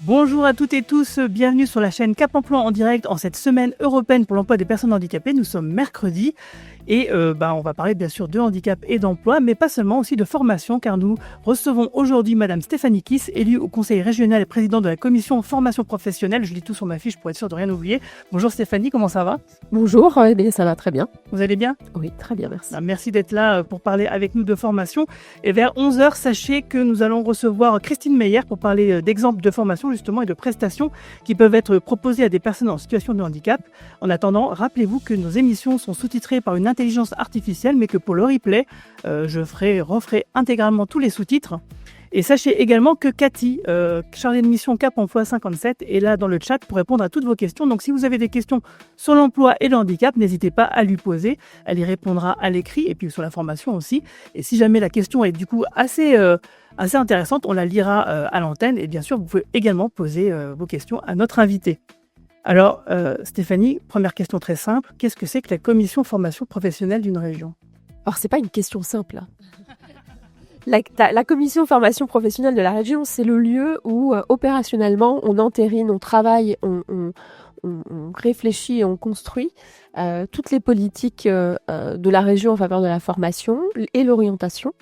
Bonjour à toutes et tous, bienvenue sur la chaîne Cap Emploi en direct en cette semaine européenne pour l'emploi des personnes handicapées. Nous sommes mercredi et on va parler bien sûr de handicap et d'emploi, mais pas seulement, aussi de formation, car nous recevons aujourd'hui Madame Stéphanie Kiss, élue au Conseil régional et présidente de la commission formation professionnelle. Je lis tout sur ma fiche pour être sûre de rien oublier. Bonjour Stéphanie, comment ça va? Bonjour, ça va très bien. Vous allez bien? Oui, très bien, merci. Merci d'être là pour parler avec nous de formation. Et vers 11h, sachez que nous allons recevoir Christine Meyer pour parler d'exemples de formation justement et de prestations qui peuvent être proposées à des personnes en situation de handicap. En attendant, rappelez-vous que nos émissions sont sous-titrées par une intelligence artificielle, mais que pour le replay, je referai intégralement tous les sous-titres. Et sachez également que Cathy, chargée de mission Cap Emploi 57, est là dans le chat pour répondre à toutes vos questions. Donc si vous avez des questions sur l'emploi et le handicap, n'hésitez pas à lui poser. Elle y répondra à l'écrit et puis sur la formation aussi. Et si jamais la question est du coup assez intéressante, on la lira à l'antenne. Et bien sûr, vous pouvez également poser vos questions à notre invité. Alors, Stéphanie, première question très simple. Qu'est-ce que c'est que la commission formation professionnelle d'une région? Alors, c'est pas une question simple, là. La commission formation professionnelle de la région, c'est le lieu où opérationnellement on entérine, on travaille, on réfléchit et on construit toutes les politiques de la région en faveur de la formation et l'orientation,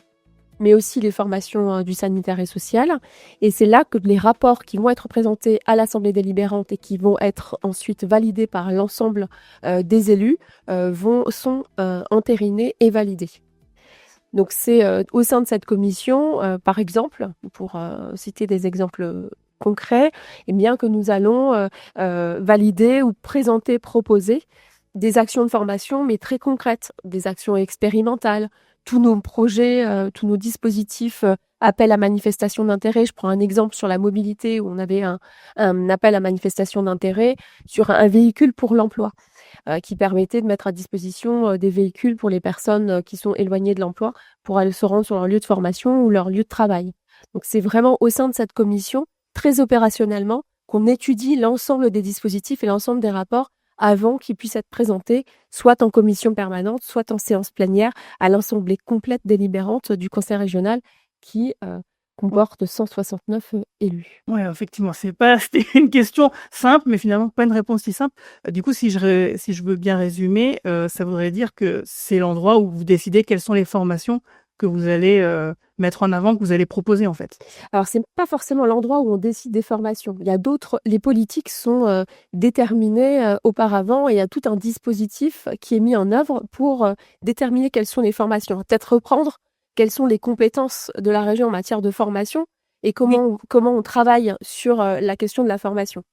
mais aussi les formations du sanitaire et social. Et c'est là que les rapports qui vont être présentés à l'Assemblée délibérante et qui vont être ensuite validés par l'ensemble des élus sont entérinés et validés. Donc c'est au sein de cette commission, par exemple, pour citer des exemples concrets, eh bien que nous allons valider ou présenter, proposer des actions de formation, mais très concrètes, des actions expérimentales, tous nos projets, tous nos dispositifs, appel à manifestation d'intérêt. Je prends un exemple sur la mobilité où on avait un appel à manifestation d'intérêt sur un véhicule pour l'emploi. Qui permettait de mettre à disposition des véhicules pour les personnes qui sont éloignées de l'emploi pour aller se rendre sur leur lieu de formation ou leur lieu de travail. Donc c'est vraiment au sein de cette commission, très opérationnellement, qu'on étudie l'ensemble des dispositifs et l'ensemble des rapports avant qu'ils puissent être présentés, soit en commission permanente, soit en séance plénière, à l'assemblée complète délibérante du conseil régional qui comporte 169 élus. Oui, effectivement, c'était une question simple, mais finalement pas une réponse si simple. Du coup, si je veux bien résumer, ça voudrait dire que c'est l'endroit où vous décidez quelles sont les formations que vous allez mettre en avant, que vous allez proposer en fait. Alors, c'est pas forcément l'endroit où on décide des formations. Il y a les politiques sont déterminées auparavant et il y a tout un dispositif qui est mis en œuvre pour déterminer quelles sont les formations. Peut-être reprendre quelles sont les compétences de la région en matière de formation et comment on travaille sur la question de la formation.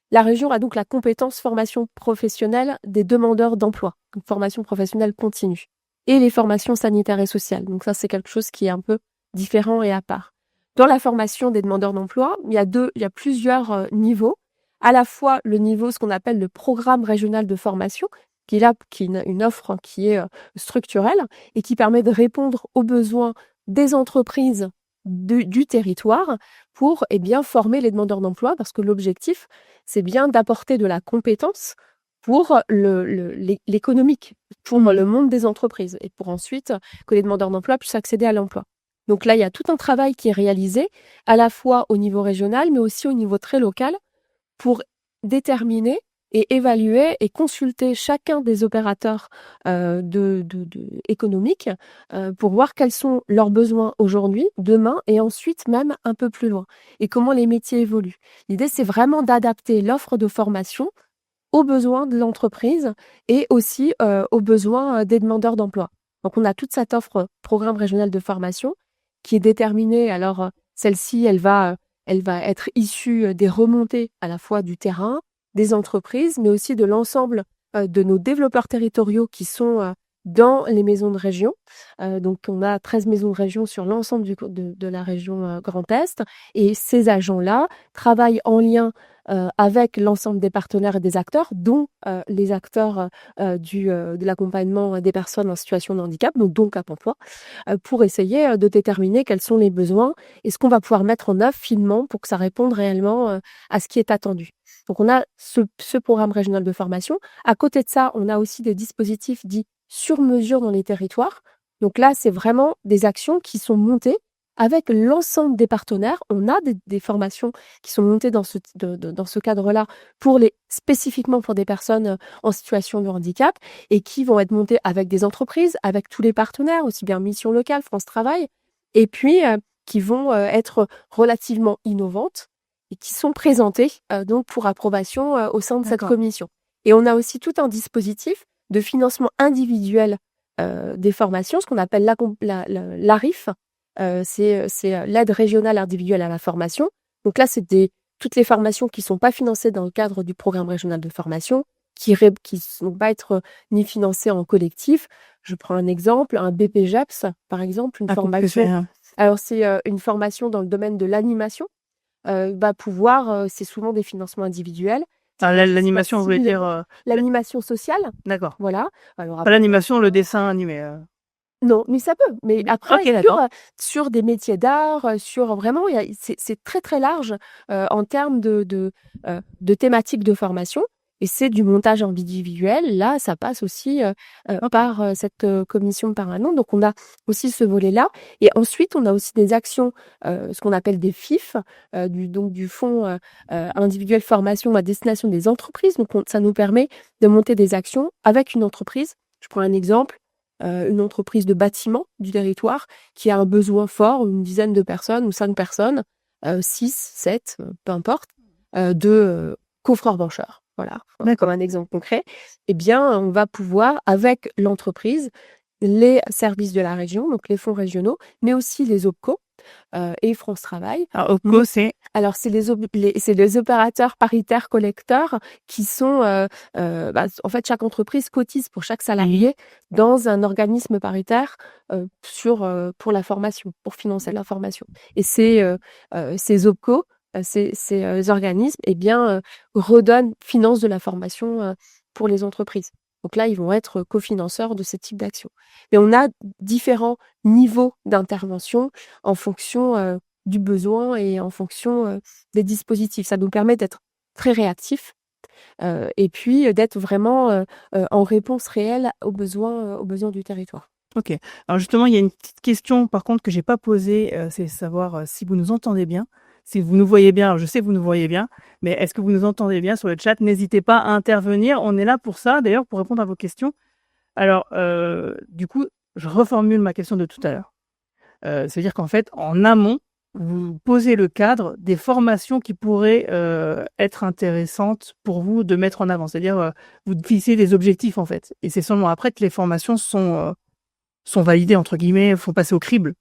La région a donc la compétence formation professionnelle des demandeurs d'emploi, donc formation professionnelle continue, et les formations sanitaires et sociales. Donc ça, c'est quelque chose qui est un peu différent et à part. Dans la formation des demandeurs d'emploi, il y a plusieurs niveaux. À la fois le niveau, ce qu'on appelle le programme régional de formation, qui est une offre qui est structurelle et qui permet de répondre aux besoins des entreprises du territoire pour former les demandeurs d'emploi, parce que l'objectif, c'est bien d'apporter de la compétence pour l'économique, pour le monde des entreprises, et pour ensuite que les demandeurs d'emploi puissent accéder à l'emploi. Donc là, il y a tout un travail qui est réalisé, à la fois au niveau régional, mais aussi au niveau très local, pour déterminer et évaluer et consulter chacun des opérateurs économiques pour voir quels sont leurs besoins aujourd'hui, demain et ensuite même un peu plus loin, et comment les métiers évoluent. L'idée, c'est vraiment d'adapter l'offre de formation aux besoins de l'entreprise et aussi aux besoins des demandeurs d'emploi. Donc, on a toute cette offre programme régional de formation qui est déterminée. Alors, celle-ci, elle va être issue des remontées à la fois du terrain, des entreprises, mais aussi de l'ensemble de nos développeurs territoriaux qui sont dans les maisons de région. Donc, on a 13 maisons de région sur l'ensemble de la région Grand Est. Et ces agents-là travaillent en lien avec l'ensemble des partenaires et des acteurs, dont les acteurs de l'accompagnement des personnes en situation de handicap, donc Cap Emploi, pour essayer de déterminer quels sont les besoins et ce qu'on va pouvoir mettre en œuvre finement pour que ça réponde réellement à ce qui est attendu. Donc on a ce programme régional de formation. À côté de ça, on a aussi des dispositifs dits sur mesure dans les territoires. Donc là, c'est vraiment des actions qui sont montées avec l'ensemble des partenaires. On a des formations qui sont montées dans ce cadre-là spécifiquement pour des personnes en situation de handicap et qui vont être montées avec des entreprises, avec tous les partenaires, aussi bien Mission Locale, France Travail, et puis qui vont être relativement innovantes et qui sont présentées donc pour approbation au sein de cette commission. Et on a aussi tout un dispositif de financement individuel des formations, ce qu'on appelle l'ARIF, c'est l'aide régionale individuelle à la formation. Donc là, c'est toutes les formations qui ne sont pas financées dans le cadre du programme régional de formation, qui ne vont pas être ni financées en collectif. Je prends un exemple, un BPJEPS, par exemple, une formation. Alors, c'est une formation dans le domaine de l'animation. Va pouvoir, c'est souvent des financements individuels. L'animation, vous voulez dire l'animation sociale. D'accord. Voilà. Alors, pas l'animation, le dessin animé. Non, mais ça peut. Mais après, sur des métiers d'art, sur vraiment, c'est très très large en termes de thématiques de formation. Et c'est du montage individuel. Là, ça passe aussi par cette commission permanente. Donc, on a aussi ce volet-là. Et ensuite, on a aussi des actions, ce qu'on appelle des FIF, du Fonds individuel formation à destination des entreprises. Donc, ça nous permet de monter des actions avec une entreprise. Je prends un exemple. Une entreprise de bâtiment du territoire qui a un besoin fort, une dizaine de personnes ou 5 personnes, 6, 7, peu importe, de coffreurs-bancheurs. Voilà, comme un exemple concret. Eh bien, on va pouvoir, avec l'entreprise, les services de la région, donc les fonds régionaux, mais aussi les OPCO et France Travail. Alors, OPCO, c'est les opérateurs paritaires collecteurs qui sont, en fait, chaque entreprise cotise pour chaque salarié dans un organisme paritaire pour la formation, pour financer la formation. Et ces OPCO, ces organismes, financent de la formation pour les entreprises. Donc là, ils vont être cofinanceurs de ce type d'action. Mais on a différents niveaux d'intervention en fonction du besoin et en fonction des dispositifs. Ça nous permet d'être très réactifs et puis d'être vraiment en réponse réelle aux besoins du territoire. Ok. Alors justement, il y a une petite question par contre que j'ai pas posée, c'est savoir si vous nous entendez bien. Si vous nous voyez bien, alors je sais que vous nous voyez bien, mais est-ce que vous nous entendez bien sur le chat? N'hésitez pas à intervenir. On est là pour ça, d'ailleurs, pour répondre à vos questions. Alors, du coup, je reformule ma question de tout à l'heure. C'est-à-dire qu'en fait, en amont, vous posez le cadre des formations qui pourraient être intéressantes pour vous de mettre en avant. C'est-à-dire, vous fixez des objectifs, en fait. Et c'est seulement après que les formations sont validées, entre guillemets, faut passer au crible.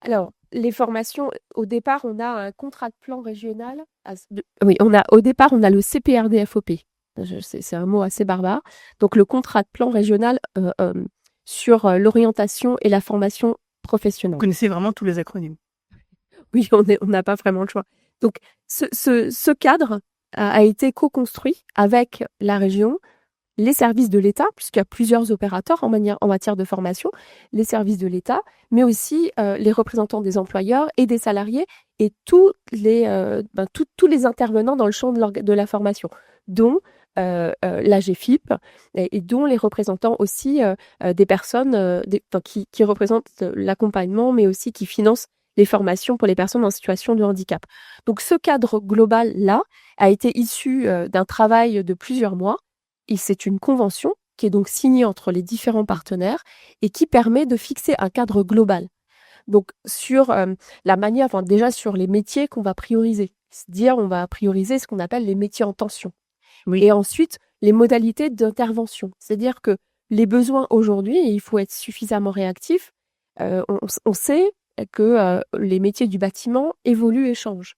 Alors, les formations, au départ, on a un contrat de plan régional. Au départ, on a le CPRDFOP. C'est un mot assez barbare. Donc, le contrat de plan régional sur l'orientation et la formation professionnelle. Vous connaissez vraiment tous les acronymes. Oui, on n'a pas vraiment le choix. Donc, ce cadre a été co-construit avec la région, les services de l'État, puisqu'il y a plusieurs opérateurs en matière de formation, les services de l'État, mais aussi les représentants des employeurs et des salariés et tous les intervenants dans le champ de la formation, dont l'AGFIP et dont les représentants aussi des personnes qui représentent l'accompagnement, mais aussi qui financent les formations pour les personnes en situation de handicap. Donc ce cadre global-là a été issu d'un travail de plusieurs mois. Et c'est une convention qui est donc signée entre les différents partenaires et qui permet de fixer un cadre global. Donc sur la manière, déjà sur les métiers qu'on va prioriser. C'est-à-dire on va prioriser ce qu'on appelle les métiers en tension. Oui. Et ensuite, les modalités d'intervention. C'est-à-dire que les besoins aujourd'hui, il faut être suffisamment réactif. On sait que les métiers du bâtiment évoluent et changent.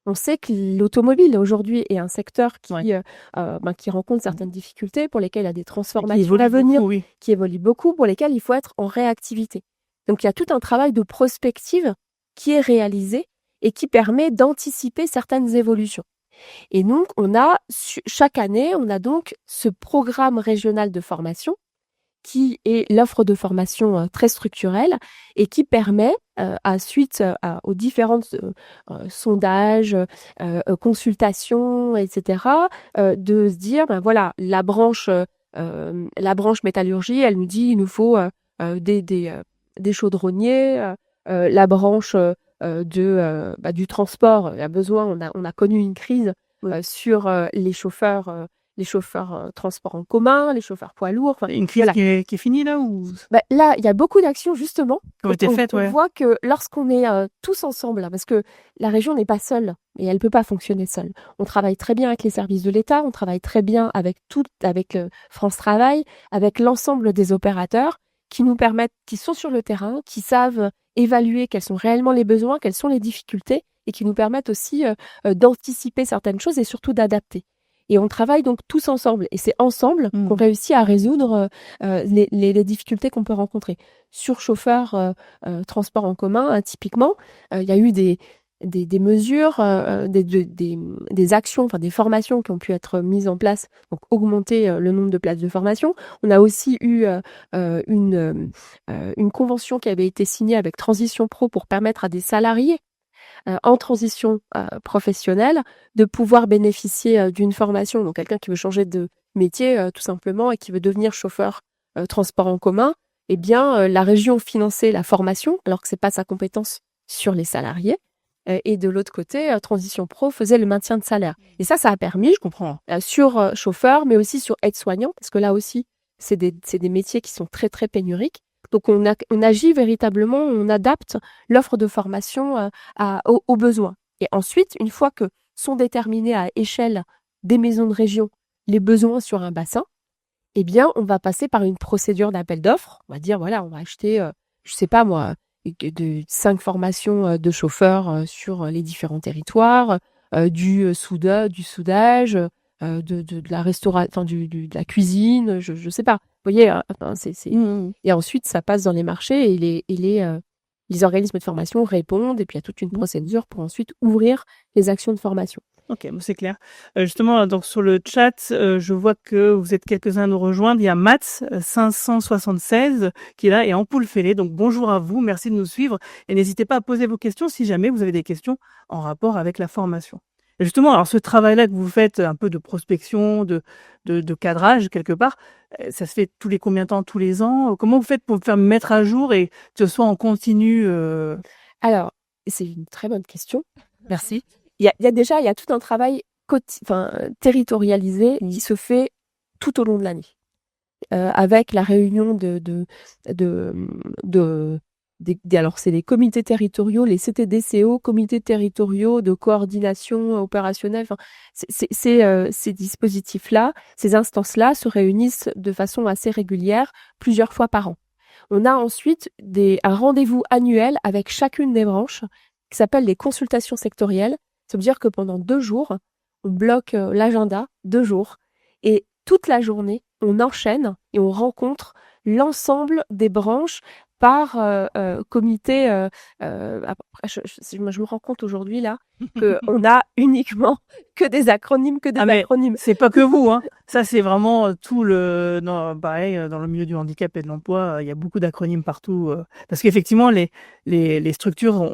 On sait que l'automobile aujourd'hui est un secteur qui rencontre certaines difficultés, pour lesquelles il y a des transformations à venir, qui évoluent beaucoup, pour lesquelles il faut être en réactivité. Donc il y a tout un travail de prospective qui est réalisé et qui permet d'anticiper certaines évolutions. Et donc, chaque année, on a donc ce programme régional de formation qui est l'offre de formation très structurelle et qui permet, aux différents sondages, consultations, etc., de se dire, ben voilà, la branche métallurgie, elle nous dit il nous faut des chaudronniers, la branche du transport, il y a besoin, on a connu une crise sur les chauffeurs transport en commun, les chauffeurs poids lourds. Enfin, Une crise voilà. qui est finie là ou Là, il y a beaucoup d'actions justement. qui ont été faites, On voit que lorsqu'on est tous ensemble, là, parce que la région n'est pas seule et elle peut pas fonctionner seule. On travaille très bien avec les services de l'État, on travaille très bien avec France Travail, avec l'ensemble des opérateurs qui nous permettent, qui sont sur le terrain, qui savent évaluer quels sont réellement les besoins, quelles sont les difficultés et qui nous permettent aussi d'anticiper certaines choses et surtout d'adapter. Et on travaille donc tous ensemble. Et c'est ensemble qu'on réussit à résoudre les difficultés qu'on peut rencontrer. Sur chauffeur transport en commun, typiquement, il y a eu des mesures, des actions, enfin des formations qui ont pu être mises en place, donc augmenter le nombre de places de formation. On a aussi eu une convention qui avait été signée avec Transition Pro pour permettre à des salariés en transition professionnelle de pouvoir bénéficier d'une formation. Donc quelqu'un qui veut changer de métier tout simplement et qui veut devenir chauffeur transport en commun, eh bien la région finançait la formation alors que c'est pas sa compétence sur les salariés. Et de l'autre côté, Transition Pro faisait le maintien de salaire. Et ça a permis, je comprends, sur chauffeur, mais aussi sur aide-soignant, parce que là aussi, c'est des métiers qui sont très très pénuriques. Donc on agit véritablement, on adapte l'offre de formation aux besoins. Et ensuite, une fois que sont déterminés à échelle des maisons de région les besoins sur un bassin, eh bien, on va passer par une procédure d'appel d'offres. On va dire, voilà, on va acheter, 5 formations de chauffeurs sur les différents territoires, du soudage, de la restauration, de la cuisine, je sais pas. Vous voyez, et ensuite ça passe dans les marchés et les organismes de formation répondent et puis il y a toute une procédure pour ensuite ouvrir les actions de formation. Ok, bon, c'est clair. Justement, donc sur le chat, je vois que vous êtes quelques-uns à nous rejoindre. Il y a Mats 576 qui est là et Ampoule Fêlé. Donc bonjour à vous, merci de nous suivre et n'hésitez pas à poser vos questions si jamais vous avez des questions en rapport avec la formation. Et justement, alors ce travail-là que vous faites, un peu de prospection, de cadrage quelque part, ça se fait tous les combien de temps, tous les ans? Comment vous faites pour faire mettre à jour et que ce soit en continu Alors, c'est une très bonne question. Merci. Il y a tout un travail territorialisé qui se fait tout au long de l'année, avec la réunion alors c'est les comités territoriaux, les CTDCO, comités territoriaux de coordination opérationnelle. Enfin, ces dispositifs-là, ces instances-là se réunissent de façon assez régulière, plusieurs fois par an. On a ensuite un rendez-vous annuel avec chacune des branches qui s'appelle les consultations sectorielles. Ça veut dire que pendant 2 jours, on bloque l'agenda, 2 jours, et toute la journée, on enchaîne et on rencontre l'ensemble des branches par comité. Après, je me rends compte aujourd'hui là qu'on a uniquement que des acronymes, acronymes. C'est pas que vous, hein. Ça, c'est vraiment pareil, dans le milieu du handicap et de l'emploi, il y a beaucoup d'acronymes partout. Parce qu'effectivement, les structures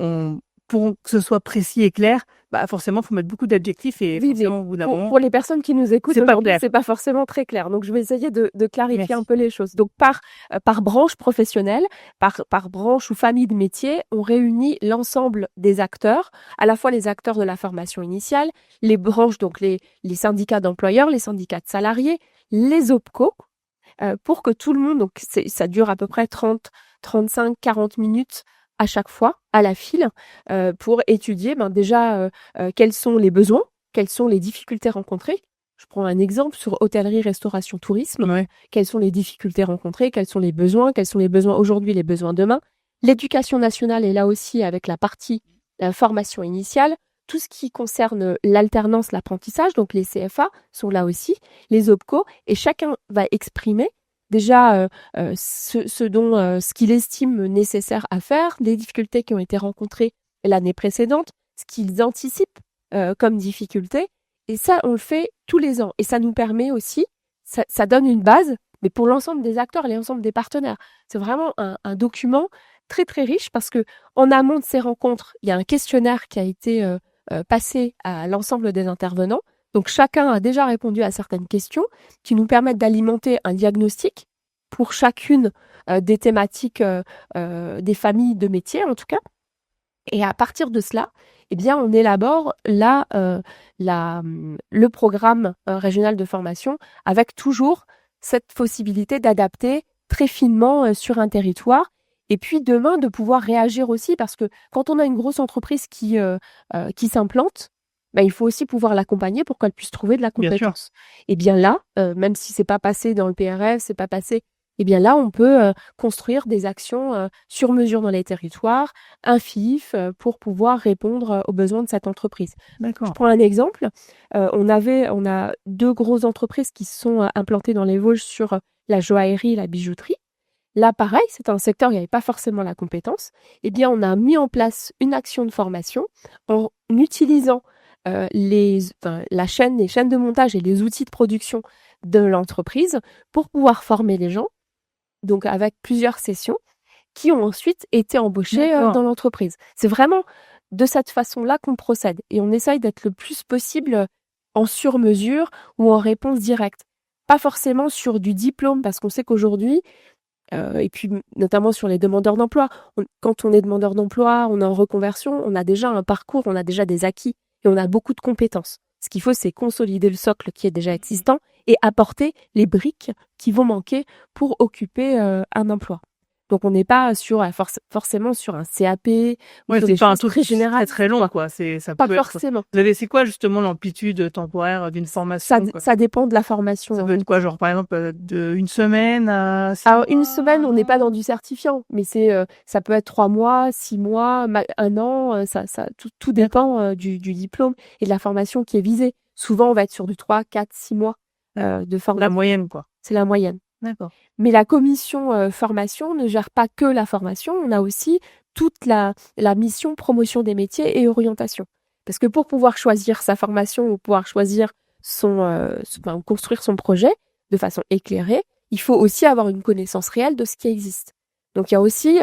pour que ce soit précis et clair, forcément, il faut mettre beaucoup d'adjectifs et forcément, au bout d'un moment, pour les personnes qui nous écoutent, c'est pas forcément très clair. Donc, je vais essayer de clarifier un peu les choses. Donc, par branche professionnelle, par branche ou famille de métiers, on réunit l'ensemble des acteurs, à la fois les acteurs de la formation initiale, les branches, donc les syndicats d'employeurs, les syndicats de salariés, les OPCO, pour que tout le monde, donc ça dure à peu près 30, 35, 40 minutes à chaque fois, à la file, pour étudier déjà quels sont les besoins, quelles sont les difficultés rencontrées. Je prends un exemple sur hôtellerie, restauration, tourisme. Ouais. Quelles sont les difficultés rencontrées, quels sont les besoins aujourd'hui, les besoins demain. L'éducation nationale est là aussi avec la partie formation initiale. Tout ce qui concerne l'alternance, l'apprentissage, donc les CFA sont là aussi, les OPCO, et chacun va exprimer déjà ce qu'il estime nécessaire à faire, les difficultés qui ont été rencontrées l'année précédente, ce qu'ils anticipent comme difficultés, Et ça, on le fait tous les ans. Et ça nous permet aussi, ça donne une base, mais pour l'ensemble des acteurs et l'ensemble des partenaires. C'est vraiment un document très, très riche parce que en amont de ces rencontres, il y a un questionnaire qui a été passé à l'ensemble des intervenants. Donc, chacun a déjà répondu à certaines questions qui nous permettent d'alimenter un diagnostic pour chacune des thématiques des familles de métiers, en tout cas. Et à partir de cela, eh bien, on élabore le programme régional de formation avec toujours cette possibilité d'adapter très finement sur un territoire. Et puis demain, de pouvoir réagir aussi, parce que quand on a une grosse entreprise qui s'implante, il faut aussi pouvoir l'accompagner pour qu'elle puisse trouver de la compétence. Et bien là, même si c'est pas passé dans le PRF, c'est pas passé, et bien là, on peut construire des actions sur mesure dans les territoires, un FIF, pour pouvoir répondre aux besoins de cette entreprise. D'accord. Je prends un exemple. On a 2 grosses entreprises qui sont implantées dans les Vosges sur la joaillerie et la bijouterie. Là, pareil, c'est un secteur où il n'y avait pas forcément la compétence. Eh bien, on a mis en place une action de formation en utilisant les chaînes de montage et les outils de production de l'entreprise pour pouvoir former les gens, donc avec plusieurs sessions, qui ont ensuite été embauchés dans l'entreprise. C'est vraiment de cette façon-là qu'on procède. Et on essaye d'être le plus possible en sur-mesure ou en réponse directe. Pas forcément sur du diplôme, parce qu'on sait qu'aujourd'hui, et puis notamment sur les demandeurs d'emploi, quand on est demandeur d'emploi, on est en reconversion, on a déjà un parcours, on a déjà des acquis et on a beaucoup de compétences. Ce qu'il faut, c'est consolider le socle qui est déjà existant et apporter les briques qui vont manquer pour occuper un emploi. Donc, on n'est pas forcément sur un CAP. Ouais, c'est pas un truc très général, très long, quoi. Ça pas peut forcément. C'est quoi, justement, l'amplitude temporaire d'une formation? Ça dépend de la formation. Ça peut être quoi, genre, par exemple, de une semaine à 6 Alors, mois? une semaine, on n'est pas dans du certifiant, mais ça peut être 3 mois, 6 mois, 1 an, tout dépend du diplôme et de la formation qui est visée. Souvent, on va être sur du 3, 4, 6 mois de formation. La moyenne, quoi. C'est la moyenne. D'accord. Mais la commission formation ne gère pas que la formation, on a aussi toute la mission promotion des métiers et orientation. Parce que pour pouvoir choisir sa formation ou pouvoir choisir construire son projet de façon éclairée, il faut aussi avoir une connaissance réelle de ce qui existe. Donc il y a aussi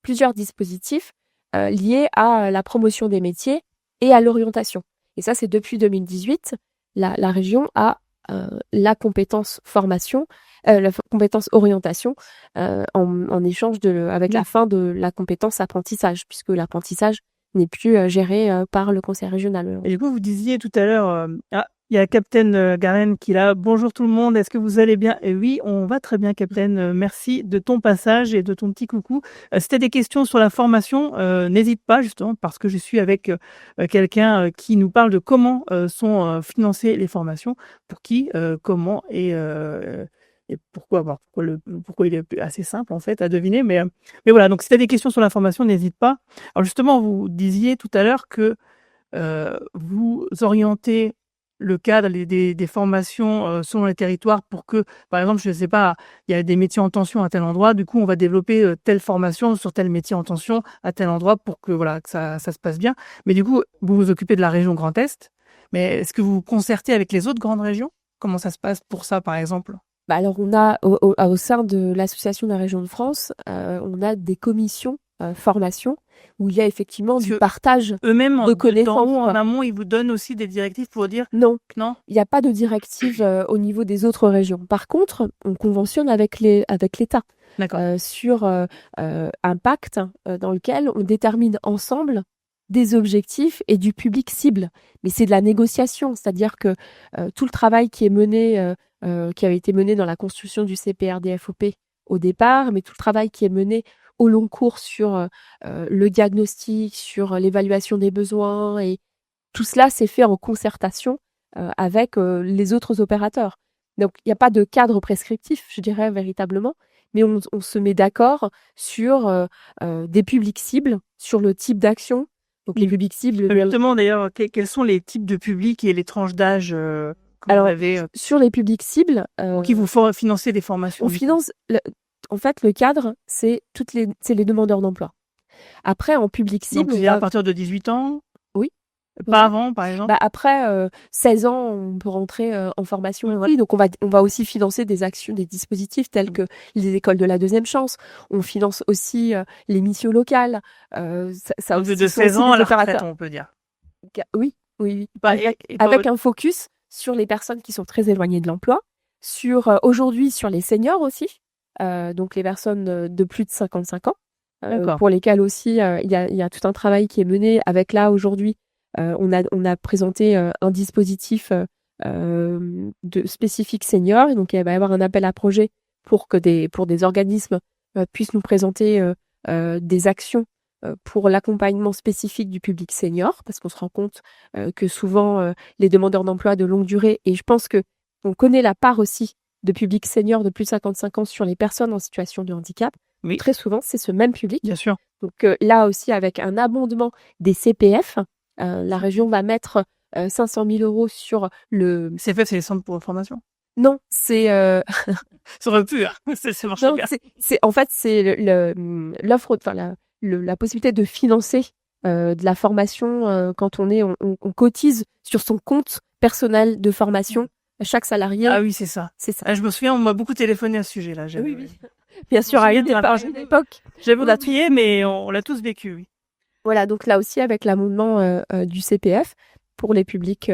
plusieurs dispositifs liés à la promotion des métiers et à l'orientation. Et ça, c'est depuis 2018, la région a la compétence formation, la compétence orientation en échange avec la fin de la compétence apprentissage, puisque l'apprentissage n'est plus géré par le conseil régional. Et du coup, vous disiez tout à l'heure, il y a Captain Garen qui est là. Bonjour tout le monde, est-ce que vous allez bien? Et oui, on va très bien, Captain. Merci de ton passage et de ton petit coucou. Si tu as des questions sur la formation, n'hésite pas, justement, parce que je suis avec quelqu'un qui nous parle de comment sont financées les formations, pour qui, comment et pourquoi. Pourquoi il est assez simple, en fait, à deviner. Mais voilà, donc si tu as des questions sur la formation, n'hésite pas. Alors justement, vous disiez tout à l'heure que vous orientez le cadre des formations selon les territoires pour que, par exemple, je ne sais pas, il y a des métiers en tension à tel endroit, du coup, on va développer telle formation sur tel métier en tension à tel endroit pour que ça se passe bien. Mais du coup, vous vous occupez de la région Grand Est, mais est-ce que vous vous concertez avec les autres grandes régions? Comment ça se passe pour ça, par exemple? Alors, on a au sein de l'Association de la région de France, on a des commissions formation où il y a effectivement du partage eux-mêmes de connaissances. En amont, ils vous donnent aussi des directives pour dire non, il n'y a pas de directive au niveau des autres régions. Par contre, on conventionne avec l'État sur un pacte dans lequel on détermine ensemble des objectifs et du public cible. Mais c'est de la négociation, c'est-à-dire que tout le travail qui est mené, qui avait été mené dans la construction du CPRDFOP au départ, mais tout le travail qui est mené au long cours sur le diagnostic, sur l'évaluation des besoins, et tout cela s'est fait en concertation avec les autres opérateurs. Donc, il n'y a pas de cadre prescriptif, je dirais, véritablement, mais on se met d'accord sur des publics cibles, sur le type d'action. Donc, les publics cibles... Justement, d'ailleurs, quels sont les types de publics et les tranches d'âge Alors, sur les publics cibles... qui vous font financer des formations? On finance... En fait, le cadre, c'est les demandeurs d'emploi. Après, en public cible... Donc, à partir de 18 ans? Oui. Pas avant, par exemple? Après 16 ans, on peut rentrer en formation. Oui, donc on va aussi financer des actions, des dispositifs tels que les écoles de la deuxième chance. On finance aussi les missions locales. Ça Donc, aussi, de sont 16 aussi ans à des la retraite, opérateurs. on peut dire. Oui, oui, oui. Bah, Avec un focus sur les personnes qui sont très éloignées de l'emploi, aujourd'hui sur les seniors aussi, donc les personnes de plus de 55 ans, D'accord. pour lesquelles aussi il y a tout un travail qui est mené avec là aujourd'hui. On a présenté un dispositif spécifique senior, et donc il va y avoir un appel à projet pour des organismes puissent nous présenter des actions pour l'accompagnement spécifique du public senior, parce qu'on se rend compte que souvent les demandeurs d'emploi de longue durée, et je pense que on connaît la part aussi de public senior de plus de 55 ans sur les personnes en situation de handicap. Oui. Très souvent, c'est ce même public. Bien sûr. Donc là aussi, avec un abondement des CPF, la région va mettre 500 000 euros sur le... CFF, c'est les centres pour formation? Non, c'est... Ça aurait pu, hein. C'est marché Non, bien. en fait, c'est l'offre, enfin la possibilité de financer de la formation quand on cotise sur son compte personnel de formation. Chaque salarié, Ah oui, c'est ça. c'est ça. Ah, je me souviens, on m'a beaucoup téléphoné à ce sujet-là. Oui, oui. Bien sûr, à une époque. J'avais oublié, mais on l'a tous vécu, oui. Voilà, donc là aussi, avec l'amendement du CPF pour les publics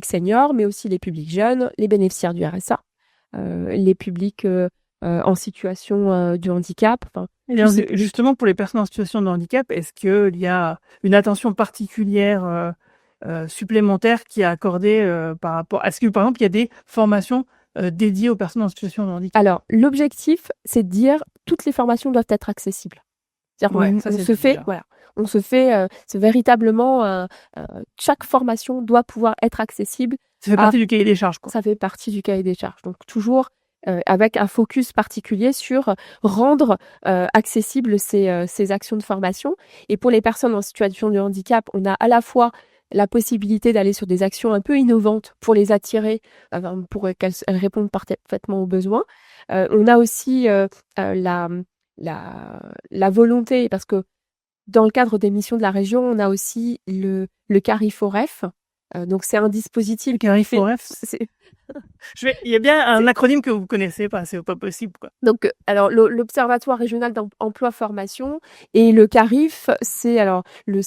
seniors, mais aussi les publics jeunes, les bénéficiaires du RSA, les publics en situation de handicap. Et justement, pour les personnes en situation de handicap, est-ce qu'il y a une attention particulière supplémentaire qui est accordée par rapport... Est-ce que, par exemple, il y a des formations dédiées aux personnes en situation de handicap? Alors, l'objectif, c'est de dire toutes les formations doivent être accessibles. C'est-à-dire on se fait, c'est véritablement, chaque formation doit pouvoir être accessible. Ça fait partie du cahier des charges, quoi. Ça fait partie du cahier des charges. Donc toujours avec un focus particulier sur rendre accessibles ces actions de formation. Et pour les personnes en situation de handicap, on a à la fois la possibilité d'aller sur des actions un peu innovantes pour les attirer, pour qu'elles répondent parfaitement aux besoins. On a aussi la volonté, parce que dans le cadre des missions de la région, on a aussi le CARIFOREF. Donc c'est un dispositif. CARIFOREF, il y a bien un acronyme que vous connaissez pas, c'est pas possible, quoi. Donc alors l'Observatoire régional d'emploi formation, et le CARIF, c'est alors le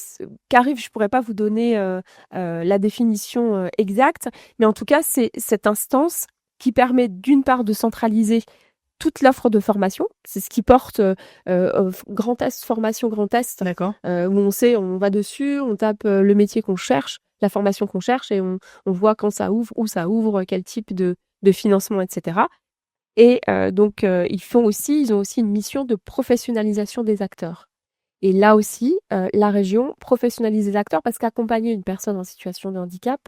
CARIF, je pourrais pas vous donner la définition exacte, mais en tout cas c'est cette instance qui permet d'une part de centraliser toute l'offre de formation. C'est ce qui porte Grand Est, formation Grand Est. D'accord. Où on va dessus, on tape le métier qu'on cherche, la formation qu'on cherche, et on voit quand ça ouvre, où ça ouvre, quel type de financement, etc. Et donc ils ont aussi une mission de professionnalisation des acteurs. Et là aussi, la région professionnalise les acteurs, parce qu'accompagner une personne en situation de handicap,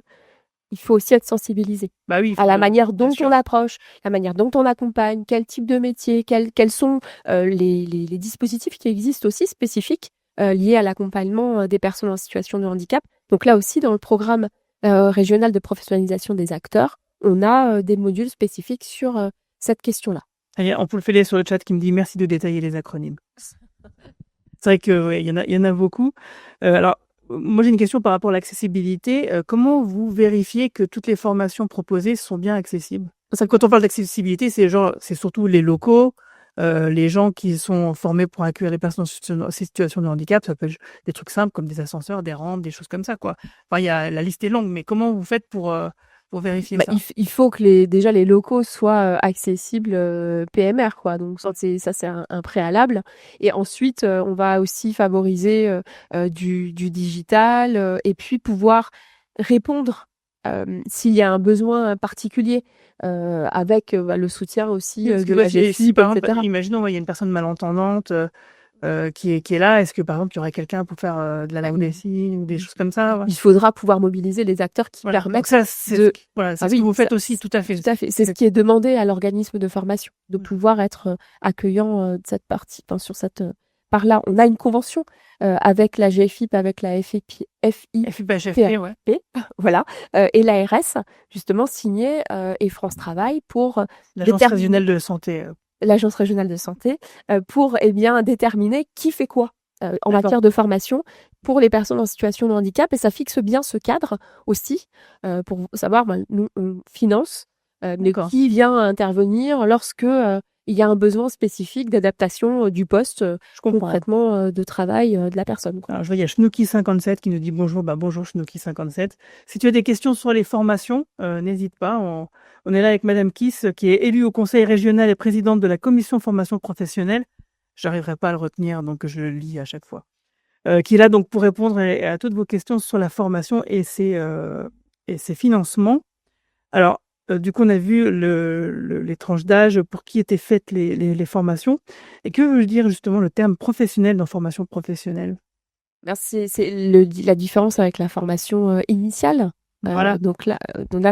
il faut aussi être sensibilisé à la manière dont on approche, la manière dont on accompagne, quel type de métier, quels sont les dispositifs qui existent aussi spécifiques liés à l'accompagnement des personnes en situation de handicap. Donc là aussi, dans le programme régional de professionnalisation des acteurs, on a des modules spécifiques sur cette question-là. On peut le faire sur le chat qui me dit merci de détailler les acronymes. C'est vrai qu'il y en a beaucoup. Alors, moi, j'ai une question par rapport à l'accessibilité. Comment vous vérifiez que toutes les formations proposées sont bien accessibles? Parce que quand on parle d'accessibilité, c'est surtout les locaux, les gens qui sont formés pour accueillir les personnes en situation de handicap. Ça peut être des trucs simples comme des ascenseurs, des rampes, des choses comme ça, quoi. Enfin, la liste est longue, mais comment vous faites pour vérifier ça? Il faut que les locaux soient accessibles PMR, quoi. Donc ça c'est un préalable. Et ensuite, on va aussi favoriser du digital, et puis pouvoir répondre s'il y a un besoin particulier, avec le soutien aussi de la GFIP, par exemple, etc. imaginons, il y a une personne malentendante qui est là. Est-ce que, par exemple, il y aurait quelqu'un pour faire de la langue des signes ou des choses comme ça? Il faudra pouvoir mobiliser les acteurs qui permettent ça, c'est ce que vous faites aussi, tout à fait. Tout à fait. C'est ce qui est demandé à l'organisme de formation, de pouvoir être accueillant de cette partie, sur cette part-là. On a une convention avec la GFIP, avec la FIP, voilà, et l'ARS, justement signée, et France Travail pour l'Agence régionale de santé. L'Agence régionale de santé, pour déterminer qui fait quoi en D'accord. matière de formation pour les personnes en situation de handicap, et ça fixe bien ce cadre aussi pour savoir, nous on finance, mais D'accord. qui vient intervenir lorsque il y a un besoin spécifique d'adaptation du poste Je comprends. concrètement de travail de la personne, quoi. Alors, je vois, il y a Schnooky57 qui nous dit bonjour. Bonjour Schnooky57. Si tu as des questions sur les formations, n'hésite pas. On est là avec Madame Kiss, qui est élue au conseil régional et présidente de la commission formation professionnelle. J'arriverai pas à le retenir, donc je le lis à chaque fois. Qui est là donc pour répondre à toutes vos questions sur la formation et ses financements. Alors, du coup, on a vu les tranches d'âge pour qui étaient faites les formations. Et que veut dire justement le terme professionnel dans formation professionnelle? C'est la différence avec la formation initiale. Voilà. Donc là,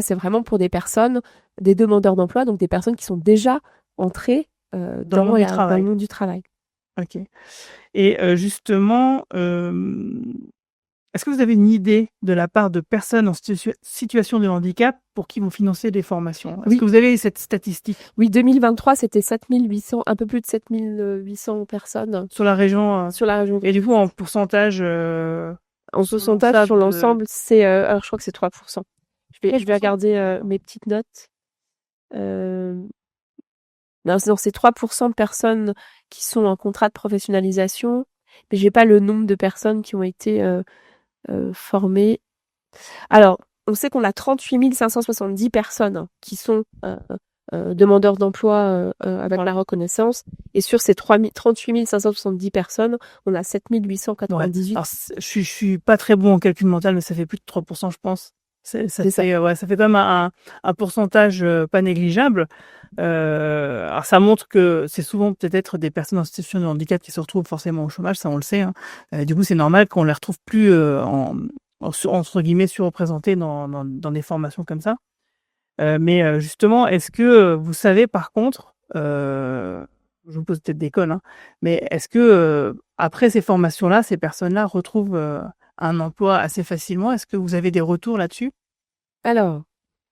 c'est vraiment pour des personnes, des demandeurs d'emploi, donc des personnes qui sont déjà entrées Dans le monde du travail. dans le monde du travail. OK. Et justement, est-ce que vous avez une idée de la part de personnes en situation de handicap pour qui vous financez des formations? Est-ce Oui. que vous avez cette statistique? Oui, 2023, c'était 7800, un peu plus de 7800 personnes Sur la région, sur la région. et du coup, en pourcentage, En pourcentage sur l'ensemble, c'est alors je crois que c'est 3%. Je vais regarder mes petites notes. Non, c'est 3% de personnes qui sont en contrat de professionnalisation, mais j'ai pas le nombre de personnes qui ont été formées. Alors, on sait qu'on a 38 570 personnes qui sont demandeurs d'emploi avec la reconnaissance, et sur ces 38 570 personnes, on a 7 898. Alors, je suis pas très bon en calcul mental, mais ça fait plus de 3%, je pense. Ça fait quand même un pourcentage pas négligeable. Alors ça montre que c'est souvent peut-être des personnes en situation de handicap qui se retrouvent forcément au chômage, ça on le sait, hein. Du coup, c'est normal qu'on les retrouve plus entre guillemets surreprésentées dans des formations comme ça. Mais justement, est-ce que vous savez par contre, je vous pose peut-être des cols, hein, mais est-ce que après ces formations-là, ces personnes-là retrouvent un emploi assez facilement? Est-ce que vous avez des retours là-dessus? Alors,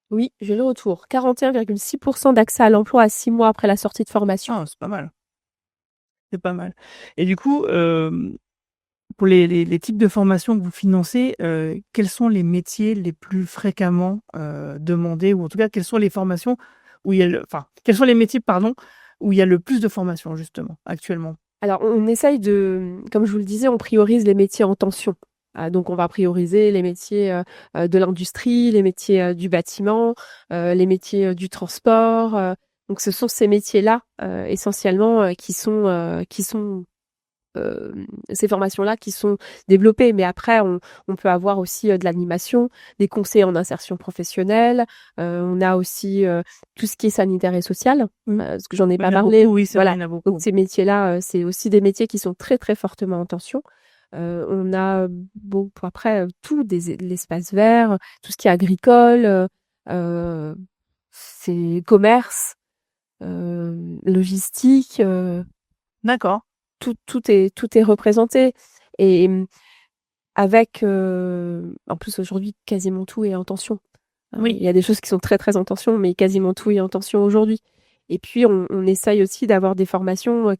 oui, j'ai le retour. 41,6% d'accès à l'emploi à 6 mois après la sortie de formation. Ah, c'est pas mal. C'est pas mal. Et du coup, pour les types de formations que vous financez, quels sont les métiers les plus fréquemment demandés, ou en tout cas, quelles sont les formations où il y a quels sont les métiers, pardon, où il y a le plus de formations justement actuellement? Alors, on essaye comme je vous le disais, on priorise les métiers en tension. Donc, on va prioriser les métiers de l'industrie, les métiers du bâtiment, les métiers du transport. Donc, ce sont ces métiers-là essentiellement qui sont ces formations-là qui sont développées. Mais après, on peut avoir aussi de l'animation, des conseils en insertion professionnelle. On a aussi tout ce qui est sanitaire et social, parce que j'en ai pas parlé. Oui, c'est vrai, Voilà. il y en a beaucoup. Donc ces métiers-là, c'est aussi des métiers qui sont très très fortement en tension. On a après l'espace vert, tout ce qui est agricole, c'est commerce, logistique. D'accord. Tout est représenté, et avec en plus aujourd'hui quasiment tout est en tension. Oui. Il y a des choses qui sont très très en tension, mais quasiment tout est en tension aujourd'hui. Et puis on essaye aussi d'avoir des formations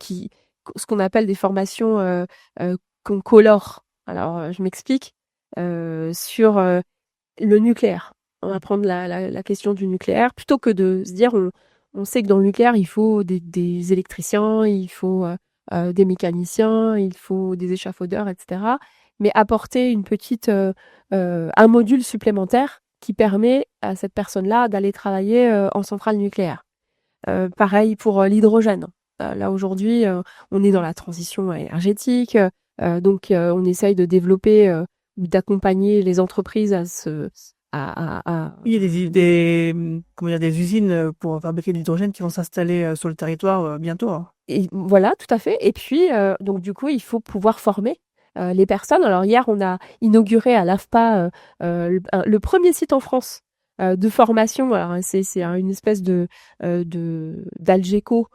ce qu'on appelle des formations qu'on colore. Alors je m'explique. Sur le nucléaire. On va prendre la question du nucléaire, plutôt que de se dire on sait que dans le nucléaire il faut des électriciens, il faut des mécaniciens, il faut des échafaudeurs, etc. Mais apporter un module supplémentaire qui permet à cette personne-là d'aller travailler en centrale nucléaire. Pareil pour l'hydrogène. Là aujourd'hui, on est dans la transition énergétique, donc on essaye de développer ou d'accompagner les entreprises Il y a des usines pour fabriquer de l'hydrogène qui vont s'installer sur le territoire bientôt, hein. Et voilà, tout à fait. Et puis, donc du coup, il faut pouvoir former les personnes. Alors hier, on a inauguré à l'AFPA le premier site en France de formation. Alors c'est une espèce d'Algeco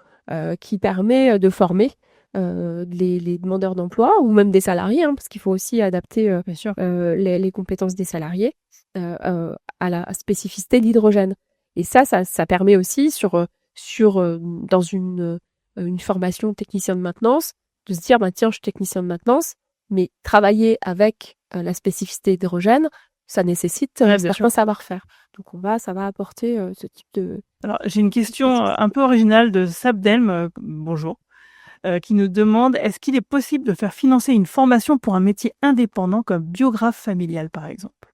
qui permet de former les demandeurs d'emploi ou même des salariés, hein, parce qu'il faut aussi adapter Bien sûr. les compétences des salariés à la spécificité de l'hydrogène. Et ça permet aussi dans une formation technicien de maintenance de se dire, tiens, je suis technicien de maintenance, mais travailler avec la spécificité hydrogène, ça nécessite certains savoir-faire. Donc ça va apporter ce type de... Alors, j'ai une question un peu originale de Sabdelm, bonjour, qui nous demande, est-ce qu'il est possible de faire financer une formation pour un métier indépendant comme biographe familial, par exemple?